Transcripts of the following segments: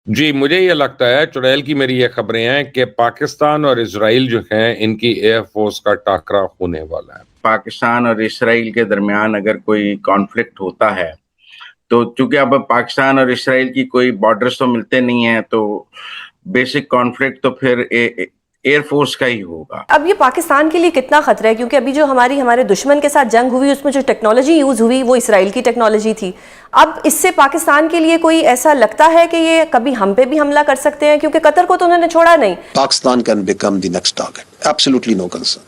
جی مجھے یہ لگتا ہے، چڑیل کی میری یہ خبریں ہیں کہ پاکستان اور اسرائیل جو ہیں ان کی ایئر فورس کا ٹاکرا ہونے والا ہے. پاکستان اور اسرائیل کے درمیان اگر کوئی کانفلکٹ ہوتا ہے تو چونکہ اب پاکستان اور اسرائیل کی کوئی بارڈرز تو ملتے نہیں ہیں، تو بیسک کانفلکٹ تو پھر ایئر فورس کا ہی ہوگا. اب یہ پاکستان کے لیے کتنا خطرہ ہے، کیونکہ ابھی جو ہمارے دشمن کے ساتھ جنگ ہوئی اس میں جو ٹیکنالوجی یوز ہوئی وہ اسرائیل کی ٹیکنالوجی تھی. اب اس سے پاکستان کے لیے کوئی ایسا لگتا ہے کہ یہ کبھی ہم پہ بھی حملہ کر سکتے ہیں، کیونکہ قطر کو تو انہوں نے چھوڑا نہیں. Pakistan can become the next target. Absolutely no concern.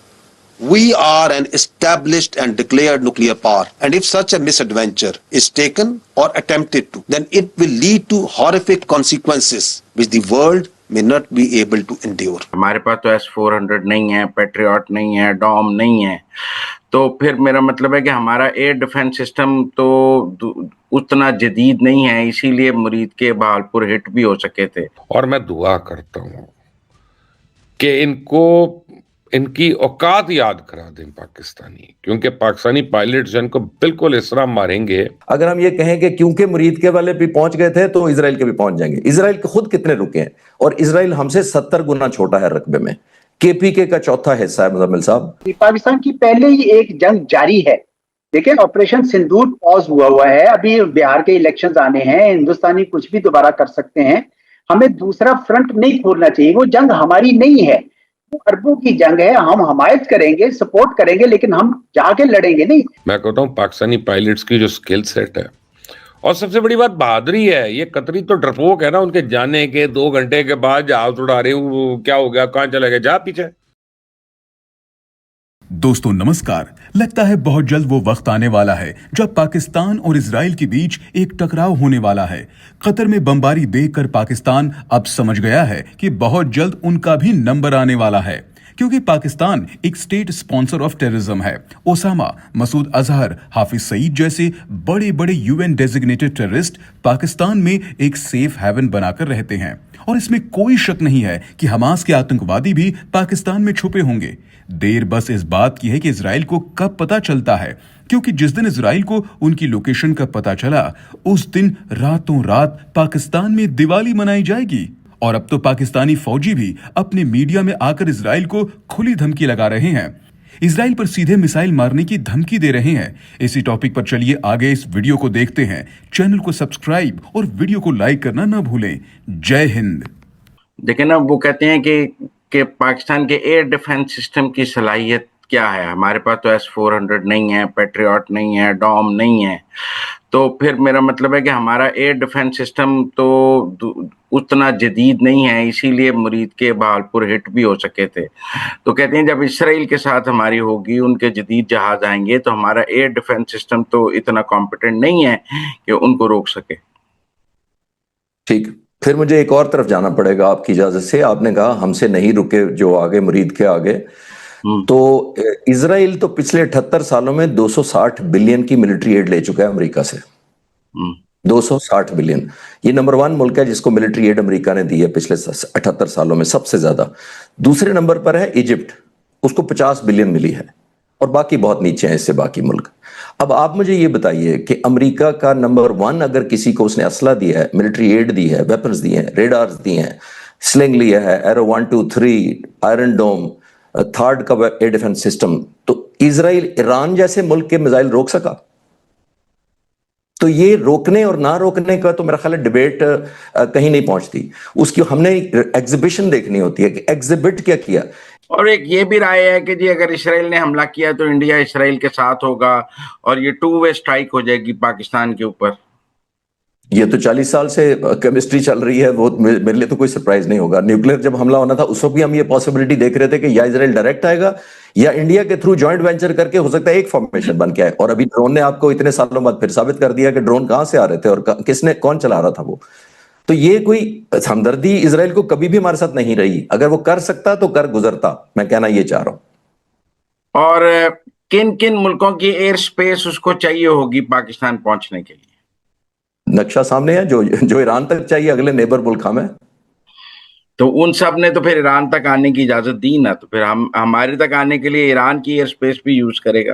We are an established and declared nuclear power. And if such a misadventure is taken or attempted to, then it will lead to horrific consequences which the world may not be able to endure. ہمارے پاس تو S-400 نہیں ہے، patriot نہیں ہے، ڈوم نہیں ہے، تو پھر میرا مطلب ہے کہ ہمارا ایئر ڈیفنس سسٹم تو اتنا جدید نہیں ہے، اسی لیے مرید کے بہالپور ہٹ بھی ہو سکے تھے. اور میں دعا کرتا ہوں کہ ان کی اوقات یاد کرا دیں پاکستانی، کیونکہ پاکستانی پائلٹس ان کو بالکل اس طرح ماریں گے. اگر ہم یہ کہیں کہ کیونکہ مرید کے والے بھی پہنچ گئے تھے تو اسرائیل کے بھی پہنچ جائیں گے. اسرائیل کے خود کتنے رکے ہیں، اور اسرائیل ہم سے 70 گنا چھوٹا ہے رقبے میں. KPK کا چوتھا حصہ ہے مزمل صاحب. پاکستان کی پہلے ہی ایک جنگ جاری ہے، دیکھیں آپریشن سندور پاز ہوا ہے، ابھی بہار کے الیکشنز آنے ہیں، ہندوستانی کچھ بھی دوبارہ کر سکتے ہیں. ہمیں دوسرا فرنٹ نہیں کھولنا چاہیے، وہ جنگ ہماری نہیں ہے، وہ عربوں کی جنگ ہے. ہم حمایت کریں گے، سپورٹ کریں گے، لیکن ہم جا کے لڑیں گے نہیں. میں کہتا ہوں پاکستانی پائلٹس کی جو سکل سیٹ ہے، اور سب سے بڑی بات بہادری ہے. یہ قطری تو ڈرپوک ہے نا، ان کے جانے کے 2 گھنٹے کے بعد جہاز اڑا رہے ہوں، کیا ہو گیا، کہاں چلے گئے، جا پیچھے. دوستو نمسکار. لگتا ہے بہت جلد وہ وقت آنے والا ہے جب پاکستان اور اسرائیل کے بیچ ایک ٹکراؤ ہونے والا ہے. قطر میں بمباری دیکھ کر پاکستان اب سمجھ گیا ہے کہ بہت جلد ان کا بھی نمبر آنے والا ہے، کیونکہ پاکستان ایک سٹیٹ سپانسر آف ٹیررزم ہے. اسامہ، مسعود اظہر، حافظ سعید جیسے بڑے بڑے UN ڈیزگنیٹڈ ٹیررسٹ پاکستان میں ایک سیف ہیون بنا کر رہتے ہیں، اور اس میں کوئی شک نہیں ہے کہ حماس کے آتنکوادی بھی پاکستان میں چھپے ہوں گے. دیر بس اس بات کی ہے کہ اسرائیل کو کب پتہ چلتا ہے، کیونکہ جس دن اسرائیل کو ان کی لوکیشن کا پتہ چلا اس دن راتوں رات پاکستان میں دیوالی منائی جائے گی. اور اب تو پاکستانی فوجی بھی اپنے میڈیا میں آ کر اسرائیل کو کھلی دھمکی لگا رہے ہیں، اسرائیل پر سیدھے میسائل مارنے کی دھمکی دے رہے ہیں. اسی ٹاپک پر چلیے آگے اس ویڈیو کو دیکھتے ہیں. چینل کو سبسکرائب اور ویڈیو کو لائک کرنا نہ بھولیں. جے ہند. دیکھیں نا، وہ کہتے ہیں کہ پاکستان کے ایئر ڈیفنس سسٹم کی صلاحیت کیا ہے. ہمارے پاس تو S-400 نہیں ہے، پیٹریاٹ نہیں ہے، ڈوم نہیں ہے، تو پھر میرا مطلب ہے کہ ہمارا ایئر ڈیفنس سسٹم تو اتنا جدید نہیں ہے، اسی لیے مرید کے بہالپور ہٹ بھی ہو سکے تھے. تو کہتے ہیں جب اسرائیل کے ساتھ ہماری ہوگی، ان کے جدید جہاز آئیں گے، تو ہمارا ایئر ڈیفنس سسٹم تو اتنا کمپیٹنٹ نہیں ہے کہ ان کو روک سکے. ٹھیک، پھر مجھے ایک اور طرف جانا پڑے گا آپ کی اجازت سے. آپ نے کہا ہم سے نہیں رکے جو آگے مرید کے آگے، تو اسرائیل تو پچھلے 78 سالوں میں 260 بلین کی ملٹری ایڈ لے چکا ہے امریکہ سے. 260 بلین. یہ نمبر 1 ملک ہے جس کو ملٹری ایڈ امریکہ نے دی ہے پچھلے 78 سالوں میں سب سے زیادہ. دوسرے نمبر پر ہے ایجپٹ، اس کو 50 بلین ملی ہے، اور باقی بہت نیچے ہیں اس سے باقی ملک. اب آپ مجھے یہ بتائیے کہ امریکہ کا نمبر 1 اگر کسی کو اس نے اسلحہ دیا ہے، ملٹری ایڈ دی ہے، ویپنز دی ہیں، ریڈارز دی ہیں، سلنگ لیا ہے، ایرو 1 2 3، آئرن ڈوم، تھرڈ کا ایئر ڈیفنس سسٹم، تو اسرائیل ایران جیسے ملک کے میزائل روک سکا؟ تو یہ روکنے اور نہ روکنے کا تو میرا خیال ہے ڈیبیٹ کہیں نہیں پہنچتی. اس کی ہم نے ایگزیبیشن دیکھنی ہوتی ہے کہ ایگزیبٹ کیا کیا. اور ایک یہ بھی رائے ہے کہ جی اگر اسرائیل نے حملہ کیا تو انڈیا اسرائیل کے ساتھ ہوگا، اور یہ 2 وے اسٹرائک ہو جائے گی پاکستان کے اوپر. یہ تو 40 سال سے کیمسٹری چل رہی ہے، وہ میرے لیے تو کوئی سرپرائز نہیں ہوگا. نیوکلیر جب حملہ ہونا تھا اس وقت بھی ہم یہ پاسبلٹی دیکھ رہے تھے کہ یا اسرائیل ڈائریکٹ آئے گا یا انڈیا کے تھرو جوائنٹ وینچر کر کے ہو سکتا ہے ایک فارمیشن بن کے آئے. اور ابھی ڈرون نے آپ کو اتنے سالوں بعد پھر ثابت کر دیا کہ ڈرون کہاں سے آ رہے تھے اور کون چلا رہا تھا وہ. تو یہ کوئی ہمدردی اسرائیل کو کبھی بھی ہمارے ساتھ نہیں رہی. اگر وہ کر سکتا تو کر گزرتا، میں کہنا یہ چاہ رہا ہوں. اور کن کن ملکوں کی ایئر سپیس اس کو چاہیے ہوگی پاکستان پہنچنے کے لیے؟ نقشہ سامنے ہے، جو ایران تک چاہیے، اگلے نیبر ملک ہم ہیں. تو ان سب نے تو پھر ایران تک آنے کی اجازت دی نا، تو پھر ہمارے تک آنے کے لیے ایران کی ایئر سپیس بھی یوز کرے گا.